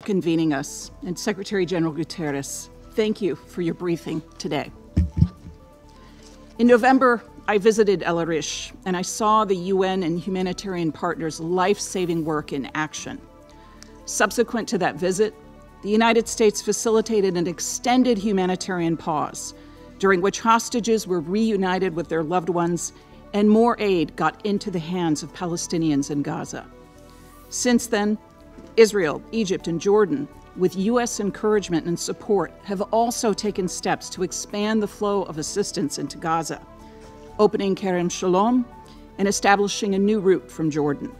convening us, and Secretary General Guterres, thank you for your briefing today. In November, I visited El Arish, and I saw the UN and humanitarian partners' life-saving work in action. Subsequent to that visit, the United States facilitated an extended humanitarian pause, during which hostages were reunited with their loved ones and more aid got into the hands of Palestinians in Gaza. Since then, Israel, Egypt, and Jordan, with U.S. encouragement and support, have also taken steps to expand the flow of assistance into Gaza, opening Kerem Shalom and establishing a new route from Jordan.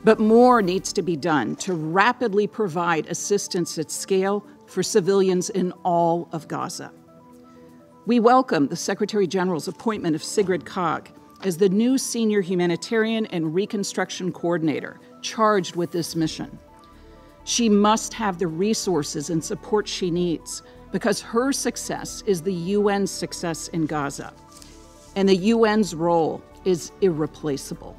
But more needs to be done to rapidly provide assistance at scale for civilians in all of Gaza. We welcome the Secretary General's appointment of Sigrid Kaag as the new Senior Humanitarian and Reconstruction Coordinator charged with this mission. She must have the resources and support she needs because her success is the UN's success in Gaza, and the UN's role is irreplaceable.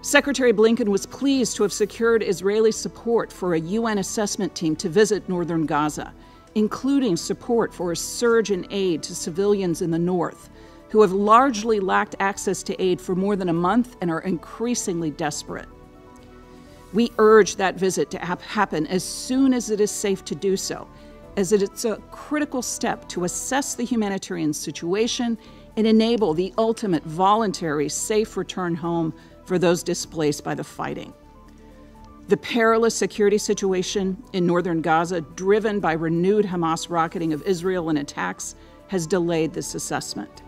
Secretary Blinken was pleased to have secured Israeli support for a UN assessment team to visit northern Gaza, including support for a surge in aid to civilians in the north, who have largely lacked access to aid for more than a month and are increasingly desperate. We urge that visit to happen as soon as it is safe to do so, as it's a critical step to assess the humanitarian situation and enable the ultimate voluntary, safe return home for those displaced by the fighting. The perilous security situation in northern Gaza, driven by renewed Hamas rocketing of Israel and attacks, has delayed this assessment.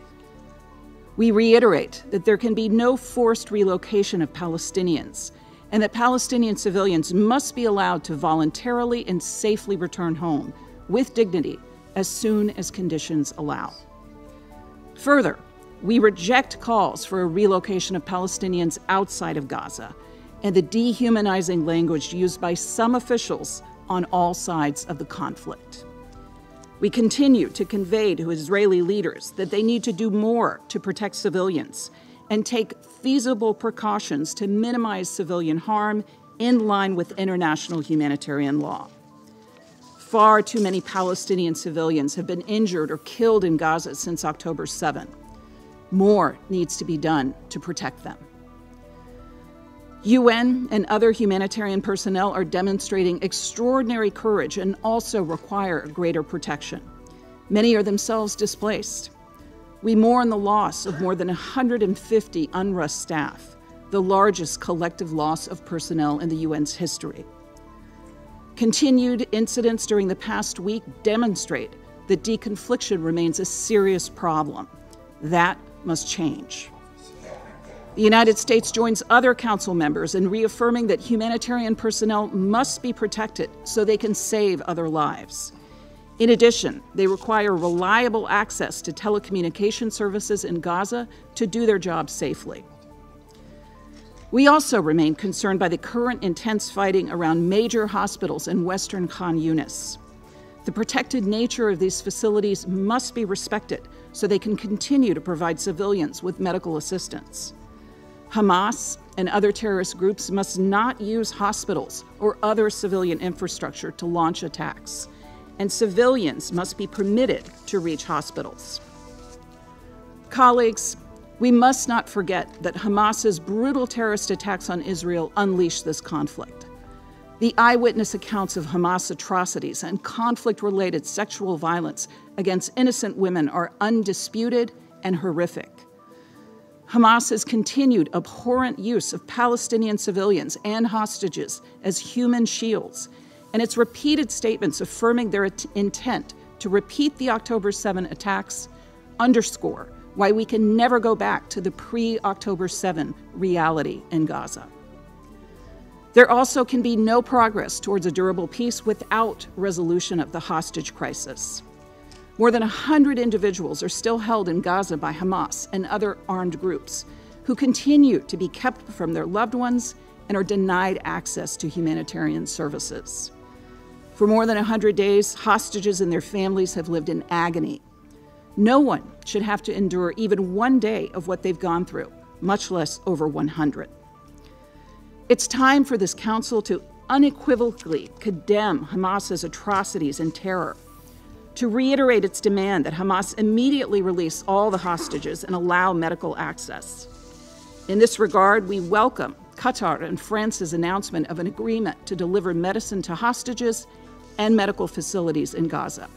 We reiterate that there can be no forced relocation of Palestinians, and that Palestinian civilians must be allowed to voluntarily and safely return home with dignity as soon as conditions allow. Further, we reject calls for a relocation of Palestinians outside of Gaza and the dehumanizing language used by some officials on all sides of the conflict. We continue to convey to Israeli leaders that they need to do more to protect civilians and take feasible precautions to minimize civilian harm in line with international humanitarian law. Far too many Palestinian civilians have been injured or killed in Gaza since October 7. More needs to be done to protect them. UN and other humanitarian personnel are demonstrating extraordinary courage and also require greater protection. Many are themselves displaced. We mourn the loss of more than 150 UNRWA staff, the largest collective loss of personnel in the UN's history. Continued incidents during the past week demonstrate that deconfliction remains a serious problem. That must change. The United States joins other council members in reaffirming that humanitarian personnel must be protected so they can save other lives. In addition, they require reliable access to telecommunication services in Gaza to do their jobs safely. We also remain concerned by the current intense fighting around major hospitals in western Khan Yunis. The protected nature of these facilities must be respected so they can continue to provide civilians with medical assistance. Hamas and other terrorist groups must not use hospitals or other civilian infrastructure to launch attacks, and civilians must be permitted to reach hospitals. Colleagues, we must not forget that Hamas's brutal terrorist attacks on Israel unleashed this conflict. The eyewitness accounts of Hamas atrocities and conflict-related sexual violence against innocent women are undisputed and horrific. Hamas's continued abhorrent use of Palestinian civilians and hostages as human shields, and its repeated statements affirming their intent to repeat the October 7 attacks underscore why we can never go back to the pre-October 7 reality in Gaza. There also can be no progress towards a durable peace without resolution of the hostage crisis. More than 100 individuals are still held in Gaza by Hamas and other armed groups who continue to be kept from their loved ones and are denied access to humanitarian services. For more than 100 days, hostages and their families have lived in agony. No one should have to endure even one day of what they've gone through, much less over 100. It's time for this council to unequivocally condemn Hamas's atrocities and terror, to reiterate its demand that Hamas immediately release all the hostages and allow medical access. In this regard, we welcome Qatar and France's announcement of an agreement to deliver medicine to hostages and medical facilities in Gaza.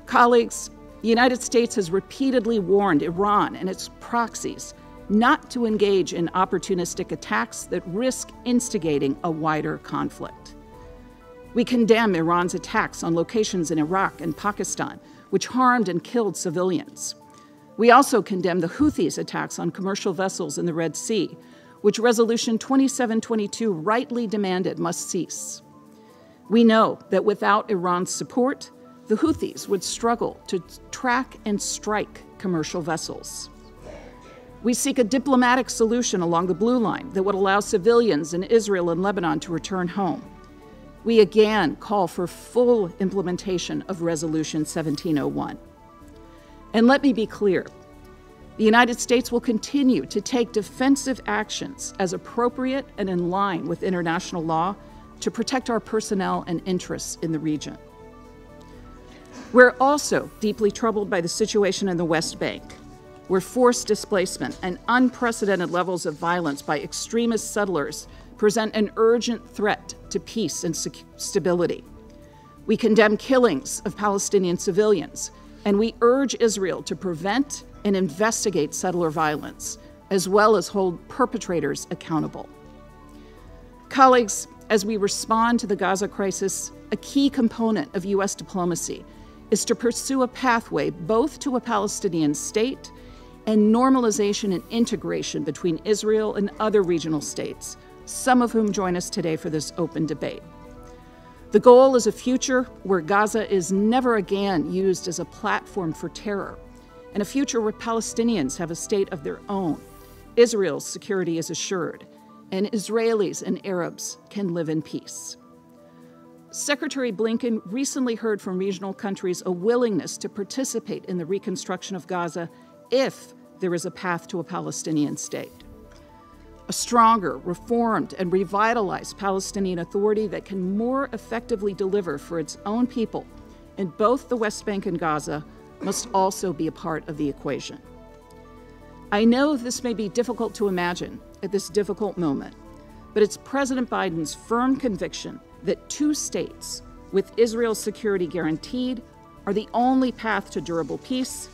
Colleagues, the United States has repeatedly warned Iran and its proxies not to engage in opportunistic attacks that risk instigating a wider conflict. We condemn Iran's attacks on locations in Iraq and Pakistan, which harmed and killed civilians. We also condemn the Houthis' attacks on commercial vessels in the Red Sea, which Resolution 2722 rightly demanded must cease. We know that without Iran's support, the Houthis would struggle to track and strike commercial vessels. We seek a diplomatic solution along the Blue Line that would allow civilians in Israel and Lebanon to return home. We again call for full implementation of Resolution 1701. And let me be clear, the United States will continue to take defensive actions as appropriate and in line with international law to protect our personnel and interests in the region. We're also deeply troubled by the situation in the West Bank, where forced displacement and unprecedented levels of violence by extremist settlers present an urgent threat to peace and stability. We condemn killings of Palestinian civilians, and we urge Israel to prevent and investigate settler violence, as well as hold perpetrators accountable. Colleagues, as we respond to the Gaza crisis, a key component of U.S. diplomacy is to pursue a pathway both to a Palestinian state and normalization and integration between Israel and other regional states, some of whom join us today for this open debate. The goal is a future where Gaza is never again used as a platform for terror, and a future where Palestinians have a state of their own, Israel's security is assured, and Israelis and Arabs can live in peace. Secretary Blinken recently heard from regional countries a willingness to participate in the reconstruction of Gaza if there is a path to a Palestinian state. A stronger, reformed, and revitalized Palestinian Authority that can more effectively deliver for its own people in both the West Bank and Gaza must also be a part of the equation. I know this may be difficult to imagine at this difficult moment, but it's President Biden's firm conviction that two states, with Israel's security guaranteed, are the only path to durable peace,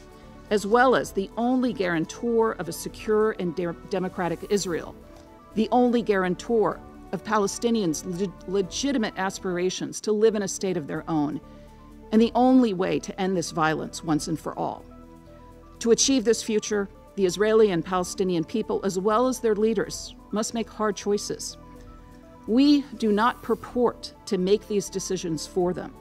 as well as the only guarantor of a secure and democratic Israel, the only guarantor of Palestinians' legitimate aspirations to live in a state of their own, and the only way to end this violence once and for all. To achieve this future, the Israeli and Palestinian people, as well as their leaders, must make hard choices. We do not purport to make these decisions for them,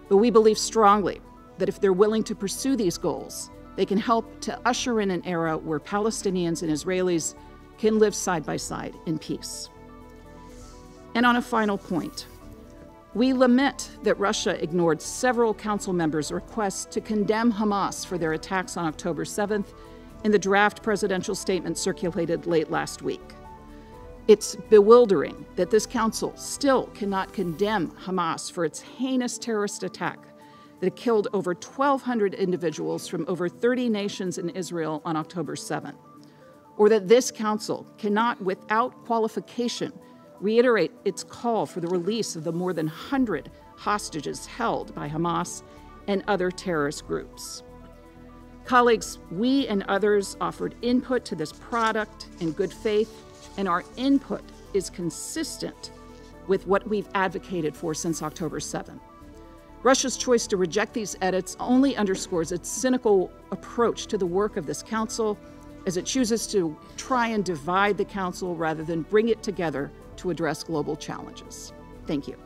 but we believe strongly that if they're willing to pursue these goals, they can help to usher in an era where Palestinians and Israelis can live side by side in peace. And on a final point, we lament that Russia ignored several council members' requests to condemn Hamas for their attacks on October 7th in the draft presidential statement circulated late last week. It's bewildering that this council still cannot condemn Hamas for its heinous terrorist attack that killed over 1,200 individuals from over 30 nations in Israel on October 7th, or that this council cannot, without qualification, reiterate its call for the release of the more than 100 hostages held by Hamas and other terrorist groups. Colleagues, we and others offered input to this product in good faith, and our input is consistent with what we've advocated for since October 7th. Russia's choice to reject these edits only underscores its cynical approach to the work of this council, as it chooses to try and divide the council rather than bring it together to address global challenges. Thank you.